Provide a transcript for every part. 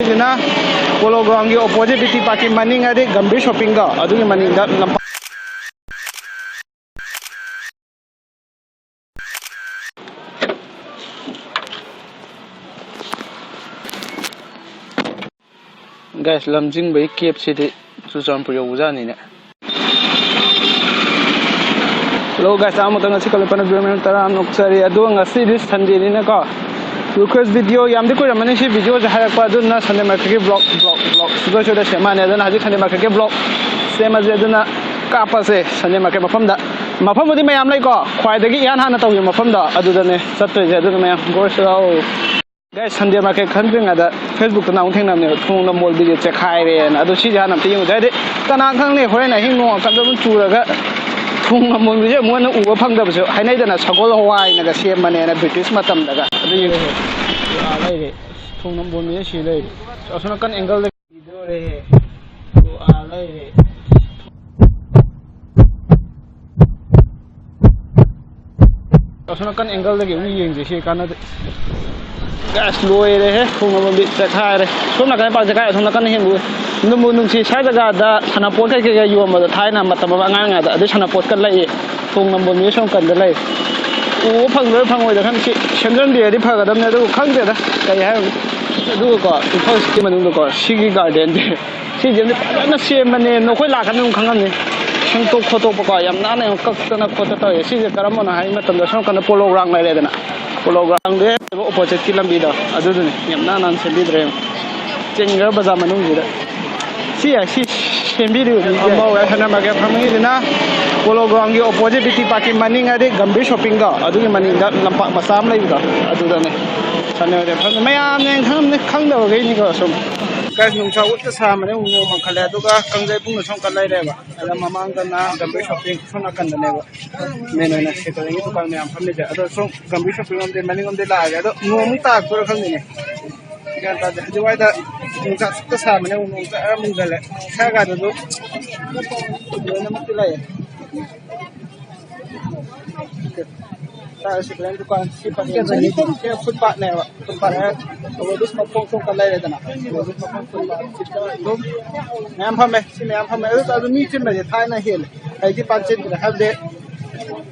ꯐꯝꯃꯤꯁꯤꯅ polo ꯒ꯭ꯔꯥꯎꯟꯒꯤ opposite ꯕꯤꯇꯤ ꯄꯥꯔꯛꯀꯤ ꯃꯅꯤꯡ ꯍꯥꯏꯗꯤ ꯒꯝꯚꯤꯔ ꯁꯣꯞꯄꯤꯡꯗꯣ ꯑꯗꯨꯒꯤ ꯃꯅꯤꯡꯗ ꯂꯝꯄꯥꯛ ꯒꯥꯏꯁ ꯂꯝꯖꯤꯡꯕꯒꯤ ꯀꯦꯞꯁꯤꯗꯤ ꯆꯨꯔꯆꯥꯟꯄꯨꯔ ꯌꯧꯕꯖꯥꯠꯅꯤꯅꯦ ꯍꯜꯂꯣ ꯒꯥꯏꯁ ꯑꯃꯨꯛꯇꯪ ꯉꯁꯤ ꯀꯂꯛꯄꯅ ꯚꯤꯗꯤꯑꯣ ꯇꯔꯥ ꯅꯣꯛꯆꯔꯤ ꯑꯗꯣ ꯉꯁꯤꯗꯤ ꯁꯟꯗꯦꯅꯤꯅꯀꯣ ꯔꯤꯀ꯭ꯋꯦꯁ ꯚꯤꯗꯤꯑꯣ ꯌꯥꯝꯗꯤ ꯀꯨꯏꯔꯝꯃꯅꯤ ꯁꯤ ꯚꯤꯗꯤꯑꯣꯁꯦ ꯍꯥꯏꯔꯛꯄ ꯑꯗꯨꯅ ꯁꯟꯗꯦ ꯃꯥꯔꯀꯦꯠꯀꯤ ꯕ꯭ꯂꯣꯛ ꯁꯨꯗ ꯁꯦꯝꯃꯅꯤ ꯑꯗꯨꯅ ꯍꯧꯖꯤꯛ ꯁꯟꯗꯦ ꯃꯥꯔꯀꯦꯠꯀꯤ ꯕ꯭ꯂꯣꯛ ꯁꯦꯝꯃꯁꯦ ꯑꯗꯨꯅ ꯀꯥꯞꯄꯁꯦ ꯁꯟꯗꯦ ꯃꯥꯔꯀꯦꯠ ꯃꯐꯝꯕꯨꯗꯤ ꯃꯌꯥꯝ ꯂꯩꯀꯣ ꯈ꯭ꯋꯥꯏꯗꯒꯤ ꯏꯍꯥꯟ ꯍꯥꯟꯅ ꯇꯧꯈꯤꯕ ꯃꯐꯝꯗꯣ ꯑꯗꯨꯗꯅꯦ ꯆꯠꯇꯣꯏꯁꯦ ꯑꯗꯨꯅ ꯃꯌꯥꯝ ꯒꯣꯔꯁ ꯂꯥꯛꯑꯣ ꯒꯥꯏꯁ ꯁꯟꯗꯦ ꯃꯥꯔꯀꯦꯠ ꯈꯟꯗ꯭ꯔꯤꯉꯩꯗ ꯐꯦꯁꯕꯨꯛꯇ ꯅꯍꯥꯟꯃꯨꯛ ꯊꯦꯡꯅꯕꯅꯦꯕ ꯊꯣꯡ ꯃꯣꯜ ꯚꯤꯗꯤꯑꯣ ꯆꯦꯛꯈꯥꯏꯔꯦꯅ ꯑꯗꯣ ꯁꯤꯁꯦ ꯍꯥꯟꯅ ꯑꯝꯇ ꯌꯦꯡꯉꯨꯁꯦ ꯍꯥꯏꯗꯤ ꯀꯅꯥ ꯈꯪꯅꯤ ꯍꯣꯔꯦꯟ ꯑꯍꯤꯡ ꯅꯣꯡ ꯀꯟꯅ ꯑꯗꯨꯝ ꯆꯨꯔꯒ ꯊꯣꯡ ꯃꯣꯜꯁꯦ ꯑꯃꯨꯛ ꯎꯕ ꯐꯪꯗꯕꯁꯨ ꯍꯥꯏꯅꯩꯗꯅ ꯁꯒꯣꯜ ꯍꯋꯥꯏꯅꯒ ꯁꯦꯝꯕꯅꯦꯅ ꯕ꯭ꯔꯤꯇꯤꯁ ꯃꯇꯝꯗꯒ ꯑꯗꯨ ꯌꯦꯡꯉꯨ ꯂꯩꯔꯦ ꯊꯣꯡ ꯃꯣꯜꯁꯦ ꯁꯤ ꯂꯩꯔꯦ ꯑꯁꯣꯝ ꯅꯥꯀꯟ ꯑꯦꯡꯒꯜꯗ ꯏꯗꯣꯔꯦ ꯂꯩꯔꯦ ꯑꯁꯣꯝ ꯅꯥꯀꯟ ꯑꯦꯡꯒꯜꯗꯒꯤ ꯑꯃꯨꯛ ꯌꯦꯡꯁꯦ ꯁꯤ ꯀꯥꯟꯅꯗꯦ ꯒꯥꯏꯁ ꯂꯣꯏꯔꯦꯍꯦ ꯊꯣꯡ ꯃꯣꯜꯗꯤ ꯆꯦꯛꯈꯥꯏꯔꯦ ꯁꯣꯝ ꯅꯥꯀꯟ ꯄꯥꯛ ꯆꯦꯛꯈꯥꯏꯔꯦ ꯑꯁꯣꯝ ꯅꯥꯀꯟ ꯍꯦꯟꯕꯨ ꯅꯨꯡꯕꯨ ꯅꯨꯡꯁꯤ ꯁ꯭ꯋꯥꯏ ꯖꯒꯥꯗ ꯁꯥꯟꯅꯄꯣꯠ ꯀꯩꯀꯩꯒ ꯌꯣꯟꯕꯗꯣ ꯊꯥꯏꯅ ꯃꯇꯝ ꯑꯃ ꯑꯉꯥꯡꯉꯩꯗ ꯑꯗꯨꯏ ꯁꯥꯟꯅꯄꯣꯠꯀ ꯂꯩ ꯊꯣꯡ ꯃꯣꯜ ꯁꯣꯝ ꯀꯟꯗ ꯂꯩ ꯎꯕ ꯐꯪꯗꯣꯏꯔ ꯐꯪꯉꯣꯏꯗ꯭ꯔꯥ ꯈꯪꯗꯦ ꯁꯤ ꯁꯦꯝꯖꯟꯕꯤꯔꯗꯤ ꯐꯒꯗꯕꯅꯦ ꯑꯗꯨꯕꯨ ꯈꯪꯗꯦꯗ ꯀꯩ ꯍꯥꯏꯔꯨꯅꯤ ꯑꯗꯨꯒꯀꯣ ꯏꯝꯐꯥꯜ ꯁꯤꯇꯤ ꯃꯅꯨꯡꯗꯀꯣ ꯁꯤꯒꯤ ꯒꯥꯔꯗꯦꯟꯁꯦ ꯁꯤꯁꯦ ꯐꯖꯅ ꯁꯦꯝꯕꯅꯦ ꯅꯈꯣꯏ ꯂꯥꯛꯀꯥꯟꯗ ꯑꯗꯨꯝ ꯈꯪꯉꯝꯅꯤ ꯁꯦꯡꯇꯣꯛ ꯈꯣꯠꯇꯣꯛꯄꯀꯣ ꯌꯥꯝ ꯅꯥꯟꯅ ꯌꯥꯝ ꯀꯛꯇꯅ ꯈꯣꯠꯇ ꯇꯧꯋꯦ ꯁꯤꯁꯦ ꯀꯔꯝꯕꯅꯣ ꯍꯥꯏ ꯃꯇꯝꯗ ꯁꯣꯝ ꯀꯥꯟꯗ ꯄꯣꯂꯣ ꯒ꯭ꯔꯥꯎꯟ ꯂꯩꯔꯦꯗꯅ ꯄꯣꯂꯣ ꯒ꯭ꯔꯥꯎꯟꯗꯨ ꯑꯣꯄꯣꯖꯤꯠꯀꯤ ꯂꯝꯕꯤꯗꯣ ꯑꯗꯨꯗꯨꯅꯤ ꯌꯥꯝ ꯅꯥꯟꯅ ꯁꯦꯝꯕꯤꯗ꯭ꯔꯦ ꯆꯤꯟꯈ꯭ꯔ ꯕꯖꯥꯔ ꯃꯅꯨꯡꯁꯤꯗ ꯁꯤ ꯁꯦꯝꯕꯤꯔꯤꯕ ꯃꯤꯁꯦ ꯁꯟꯗꯦ ꯃꯥꯔꯀꯦꯠ ꯐꯝꯃꯤꯁꯤꯅ ꯄꯣꯂꯣ ꯒ꯭ꯔꯥꯎꯟꯒꯤ ꯑꯣꯄꯣꯖꯤꯠ ꯕꯤꯇꯤ ꯄꯥꯔꯛꯀꯤ ꯃꯅꯤꯡ ꯍꯥꯏꯗꯤ ꯒꯝꯚꯤꯔ ꯁꯣꯞꯄꯤꯡꯗꯣ ꯑꯗꯨꯒꯤ ꯃꯅꯤꯡꯗ ꯂꯝꯄꯥꯛ ꯃꯆꯥ ꯑꯃ ꯂꯩꯕꯗꯣ ꯑꯗꯨꯗꯅꯦ ꯁꯟꯗꯦ ꯃꯥꯔꯀꯦꯠ ꯐꯝꯃꯤ ꯃꯌꯥꯝꯅ ꯈꯪꯗꯕꯈꯩꯅꯤꯀꯣ ꯁꯨꯝ ꯒꯥꯏꯁ ꯅꯨꯡꯁꯥ ꯎꯠꯇ ꯁꯥꯔꯝꯕꯅꯦ ꯅꯣꯡ ꯃꯪꯈꯠꯂꯦ ꯑꯗꯨꯒ ꯀꯥꯡꯖꯩꯕꯨꯡꯅ ꯁꯣꯝꯀꯟ ꯂꯩꯔꯦꯕ ꯑꯗ ꯃꯃꯥꯡꯗꯅ ꯒꯝꯚꯤꯔ ꯁꯣꯞꯄꯤꯡ ꯁꯣꯝ ꯅꯥꯀꯟꯗꯅꯦꯕ ꯃꯦꯟ ꯑꯣꯏꯅ ꯁꯦꯀꯔꯦꯟꯒꯤ ꯗꯨꯀꯥꯟ ꯃꯌꯥꯝ ꯐꯝꯃꯤꯁꯦ ꯑꯗꯣ ꯁꯣꯝ ꯒꯝꯚꯤꯔ ꯁꯣꯞꯄꯤꯡ ꯂꯣꯝꯗꯩ ꯃꯅꯤꯡꯂꯣꯝꯗꯩ ꯂꯥꯛꯑꯒꯦ ꯑꯗꯣ ꯅꯣꯡꯃꯨꯛ ꯇꯥꯔꯛꯇꯣꯏꯔꯥ ꯈꯪꯗꯦꯅꯦ ꯒ꯭ꯌꯥꯟ ꯇꯥꯗꯦ ꯍꯧꯖꯤꯛꯋꯥꯏꯗ ꯅꯨꯡꯁꯥ ꯁꯨꯠꯇ ꯁꯥꯕꯅꯦ ꯅꯣꯡ ꯖꯔ ꯃꯪꯖꯜꯂꯦ ꯁ꯭ꯋꯥꯏꯒꯥꯗꯁꯨ ꯂꯣꯏꯅꯃꯛꯇꯤ ꯂꯩꯑꯦ ꯁꯦꯀꯦꯟ ꯗꯨꯀꯥꯟ ꯁꯤ ꯐꯨꯠꯄꯥꯠꯅꯦꯕ ꯐꯨꯠꯄꯥꯠ ꯂꯦꯗꯤꯁ ꯃꯈꯣꯡ ꯁꯣꯝꯀꯟ ꯂꯩꯔꯦꯗꯅ ꯂꯦꯗꯤꯁ ꯃꯈꯣꯡ ꯐꯨꯠꯄꯥꯠ ꯑꯗꯨꯝ ꯃꯌꯥꯝ ꯐꯝꯃꯦ ꯁꯤ ꯃꯌꯥꯝ ꯐꯝꯃꯦ ꯑꯗꯨ ꯃꯤ ꯆꯤꯟꯕꯁꯦ ꯊꯥꯏꯅ ꯍꯦꯜꯂꯦ ꯍꯧꯖꯤꯛꯇꯤ ꯄꯥꯛ ꯆꯤꯟꯗ꯭ꯔꯦ ꯍꯥꯏꯕꯗꯤ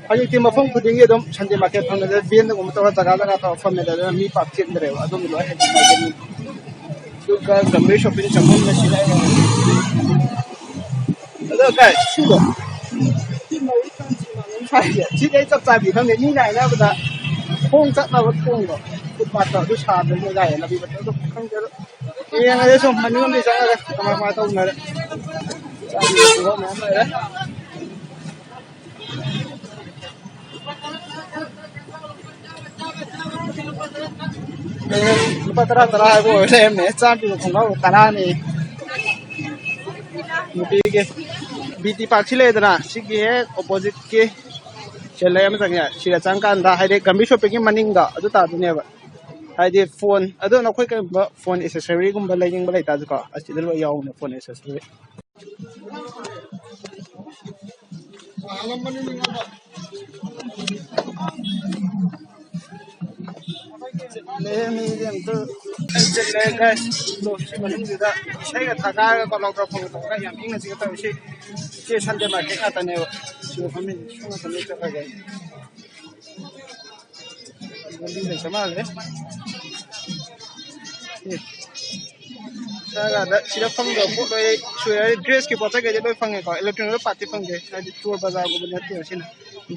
ꯍꯧꯖꯤꯛꯇꯤ ꯃꯐꯝ ꯈꯨꯗꯤꯡꯒꯤ ꯑꯗꯨꯝ ꯁꯟꯗꯦ ꯃꯥꯔꯀꯦꯠ ꯐꯝꯕꯗ ꯚꯦꯟꯗꯒꯨꯝꯕ ꯇꯧꯔꯒ ꯖꯒꯥ ꯇꯧꯔ ꯐꯝꯃꯦꯗ ꯑꯗꯨꯅ ꯃꯤ ꯄꯥꯛ ꯆꯤꯟꯗ꯭ꯔꯦꯕ ꯑꯗꯨꯝꯕ ꯂꯣꯏ ꯍꯦꯟꯖꯤꯟꯅꯒꯅꯤ ꯑꯗꯨꯒ ꯒꯝꯚꯤꯔ ꯁꯣꯞꯄꯤꯡ ꯆꯪꯐꯝꯅ ꯁꯤ ꯂꯩꯔꯦ ꯑꯗꯣ ꯒꯥꯏꯁ ꯁꯤꯗꯣ ꯁꯤꯗꯤ ꯑꯩ ꯆꯞ ꯆꯥꯕꯤ ꯈꯪꯗꯦ ꯃꯤꯅ ꯍꯥꯏꯅꯕꯗ ꯈꯣꯡ ꯆꯠꯅꯕ ꯊꯣꯡꯗꯣ ꯐꯨꯠꯄꯥꯠꯇꯣ ꯑꯗꯨ ꯁꯥꯗꯣꯏꯅꯦ ꯒꯥꯏꯌꯦ ꯂꯝꯕꯤ ꯃꯇꯠꯗꯣ ꯈꯪꯗꯦ ꯑꯗꯣ ꯌꯦꯡꯉꯁꯦ ꯁꯨꯝ ꯃꯅꯤꯡꯂꯣꯝꯗꯩ ꯆꯪꯉꯒ ꯀꯃꯥꯏ ꯇꯧꯅꯔꯦ ꯃꯌꯥꯝ ꯂꯩꯔꯦ lupa tara hago me charge khonga tara ni nupi ke BT Park sile dana sigi he opposite ke chele am tangya sira changkan da haide Gambir shopping ki maning da adu ta dune ba haide phone adu na khoi ka phone accessory gum ba lening ba laita ka asi dal yaw na phone accessory le mi dem to chele guys lo maning da sai ga thaga ga lo ka phone to ga yam ing na chi ta shi che Sunday market ata ne si family shona ta ne ta ga gandi ne samal le saga da sira phang do po doi suya dress ki pota ga doi phang ko electronic party phang ge sa di tour bazar go banya ti sin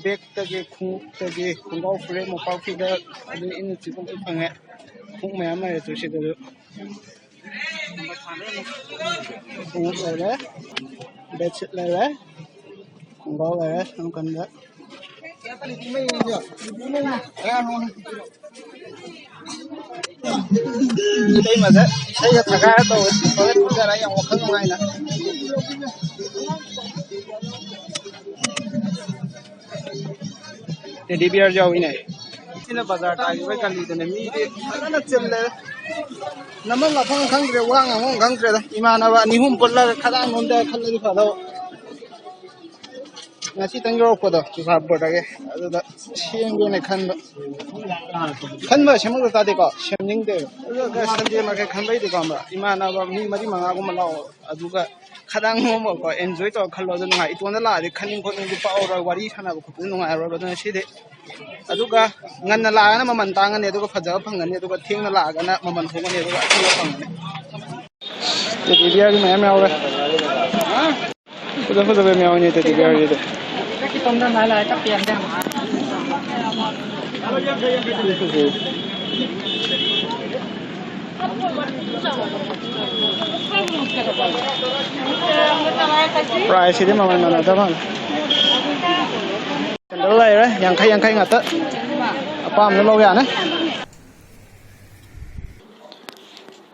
bag ta ge khu ta ge khungau frame mo pau ki da ani in chi ko phang ge khung ma ma tu si do khung le bed sheet le khungau le sam kan da đây mà đấy đây là thằng gái tôi ra đây ông không ai nè để đi bia rượu này xin là bazar tại với cái gì này mi đi nó chìm lên nằm ở phong khang rồi quang không khang rồi ima na ba ni hum polla khada nonda khalla di phalo ngasi tang yorok pada Churachapur dage aduda sengene khanba semang ta de ko semning de aduga Sunday market khanbai de ko ma imana ba mi mari manga ko malao aduga khadang mo ko enjoy to khallo de ngai itona la de khaning ko ngi pa ora wari sana ko ku ngai ro ba na si de aduga ngan na la na maman tang ne aduga phaja phangani aduga theng na la ga na maman thongani aduga theng phangani de biya gi ma ma ora ha udah udah be ma ni de biya gi de ki tom na la la ta pian de ma price ini mana mana teman kendala ya yang kai ngata apa ambil lo ya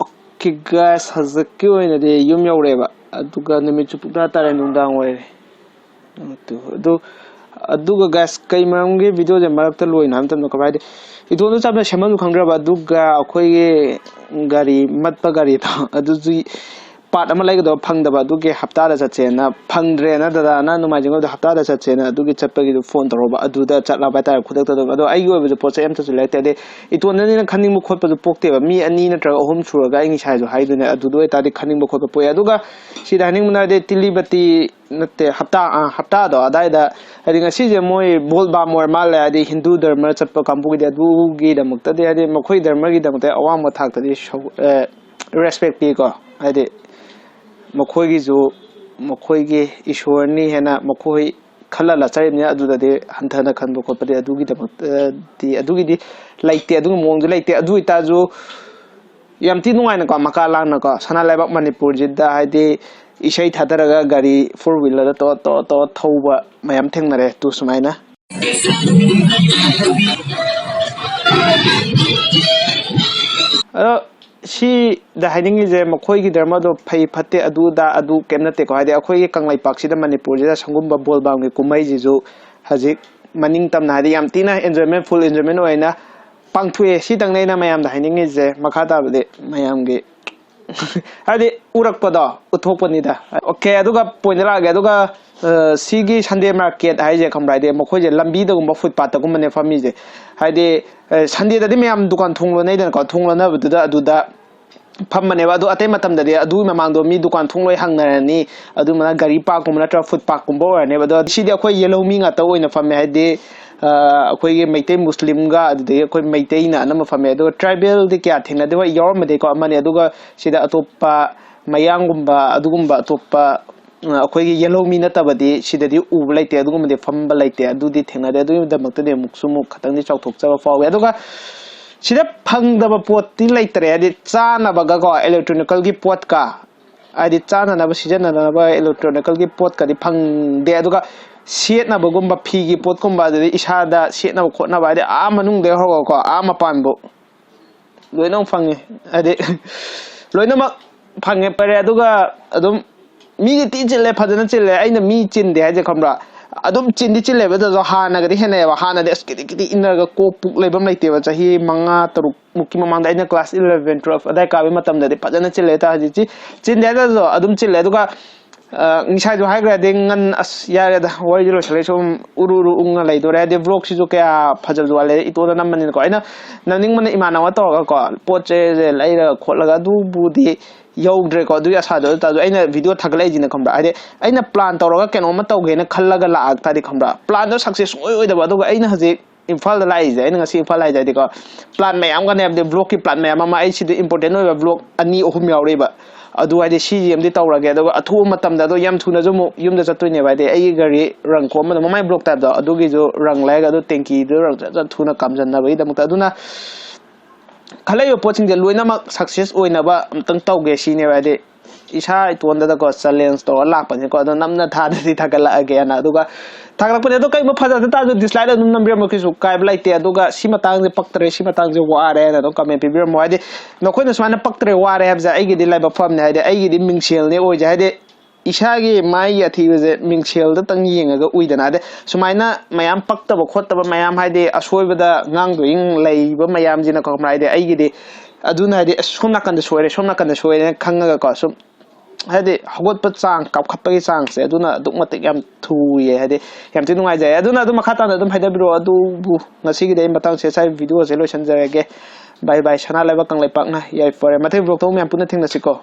oke guys hazaki oina de yum yaureba aduga numit chupta tare nundang oire aduga guys kai maramge video je marakta loina amtam no kabai de idonu sabna shaman khangraba aduga akhoi gari matpa gari ta aduji part ama lai do phangdaba aduge hafta da chache na phangdre na dada na numai jingo da hafta da chache na aduge chapagi do phone toroba aduda chatla bai ta khudak ta do ado ai go be poche em ta su lai ta de itona ni na khaning mo khot pa pokte ba mi ani na tra ahum churaga ingi sai jo haidune adudo ta de khaning mo khot pa poya aduga sida haning muna de tilibati natte hafta do adai da adi ngasi je moi bolba mor mal adi hindu dharma chappa kampu gi adu gi da mukta de adi mokhoi dharma gi da mukta awam ma thak ta de respect ti ko adi mokhoi gi jo mokhoi gi ishwarni hena mokhoi khala la chai ne adu da de hanthana khanbo ko pade adu gi da mukta di adu gi di laite adu mong ju laite adu ita jo yam ti nungai na ko maka lang na ko sana laibak manipur jidda adi isai thadaraga gari 4-wheeler to thauba mayam thengnare tu sumaina si da hiding is a mokoi gi dharma do phai phatte adu da adu kemnate ko hade akhoi gi Kangleipak sida Manipur jida sangumba bolbam gi kumai ji jo hajik maning tam na hade yam tina enjoyment full enjoyment oina pangthue si tang nei na mayam da hiding is a makhata bade mayam gi hadi urak pada uthopani da okay aduga poinra ga aduga sigi Sunday market haije khamrai de mokhoi je lambi da gumba footpath ta gumne fami je hadi Sunday da de mayam dukan thunglo nei da ko thunglo na bu da aduda phammane ba adu atei matam da de adu mamang do mi dukan thungloi hangnarani adu mana gari park kum na tra footpath kum bo ne ba do sidi akhoi yellow mi nga ta oina famme hadi akhoi maitai muslim ga adu de akhoi maitai na na famme do tribal de kya thina de wa yor ma de ko amane aduga sida atopa mayangumba adugumba atopa akhoi yellow mi na tabadi sida di u laite adugumba de famba laite adu di thina de adu da makta de muksumu khatang ni chawthok chawa fawe aduga sida phangdaba pot ti laitre adi chana baga ko electronical gi pot ka adi chana na ba sijana na ba electronical gi pot ka di phang de aduga set na bagumba phi gi pot kumba de isada set na khot na ba de a manung de ho ko a ma pan bo loinong phange adi loinama phange pare aduga adum mi ti chile phadana chile aina mi chin de haje khamra adum chindi chile ba do hana ga hene ba hana de skiti inner ga ko puk lebam laite ba chahi manga taruk mukki mamang da ina class 11 12 adai ka be matam da de phajana chile ta haji chi chin de da zo adum chile duga ngisai jo haigra de ngan as ya da wai jiro chale som ururu unga lai do re de vlog si jo kya phajal jo le ito da nam manin ko aina naning man imana wa to ga ko poche je lai ra khol ga du bu de yogdre ko du asa do ta aina video thaglai jina khambra ade aina plan tawraga keno ma tawge na khallaga la ak ta di khambra plan do success oi da ba do aina haje Imphal da lai je aina ngasi Imphal lai je ko plan mayam ga ne de vlog ki plan mayam ma ai si de important oi vlog ani ohum yaure ba adu ai de si em di tawrage do athu matam da do yam thuna jo mu yum da chatoi ne ba de ai gari rang ko ma mai vlog ta da adu gi jo rang lai ga do tenki do rang cha thuna kamjan na ba da mu ta aduna khalai yo poching de loina ma success oina ba amtang tawge sine ba de isa itonda da ko challenge to lak pa ko do namna tha de thakala again aduga thakrak pa do kai ma phaja ta do dislike num number ma kisu kai blaite aduga sima tang je paktre sima tang je ware na do comment pibir mo ade no koina swana paktre ware habja ai gi de lai ba fam ne ade ai gi di mingsel ne o ja ade isagi mai athi je mingsel da tang yinga ga uidana de sumaina mayam pakta ba khotta ba mayam haide asoi bada ngang do ing lai ba mayam jina ko mai de ai gi de aduna de somna kan de soire khanga ga ko sum ꯍꯥꯏꯗꯤ ꯍꯧꯒꯠꯄ ꯆꯥꯡ ꯀꯥꯞꯈꯠꯄꯒꯤ ꯆꯥꯡꯁꯦ ꯑꯗꯨꯅ ꯑꯗꯨꯛ ꯃꯇꯤꯛ ꯌꯥꯝ ꯊꯨꯏꯌꯦ ꯍꯥꯏꯗꯤ ꯌꯥꯝ ꯊꯤꯅ ꯅꯨꯡꯉꯥꯏꯖꯩ ꯑꯗꯨꯅ ꯑꯗꯨꯝ ꯃꯈꯥ ꯇꯥꯅ ꯑꯗꯨꯝ ꯍꯥꯏꯗꯕꯤꯔꯛꯑꯣ ꯑꯗꯨꯕꯨ ꯉꯁꯤꯒꯤꯗꯤ ꯑꯩ ꯃꯇꯥꯡꯁꯦ ꯁꯥꯏ ꯚꯤꯗꯤꯑꯣꯁꯦ ꯂꯣꯏꯁꯤꯟꯖꯔꯒꯦ ꯕꯥꯏ ꯕꯥꯏ ꯁꯅꯥ ꯂꯩꯕꯥꯛ ꯀꯪꯂꯩꯄꯥꯛꯅ ꯌꯥꯏꯐꯔꯦ ꯃꯊꯪ ꯕ꯭ꯂꯣꯛꯇ ꯃꯌꯥꯝ ꯄꯨꯟꯅ ꯊꯦꯡꯅꯁꯤꯀꯣ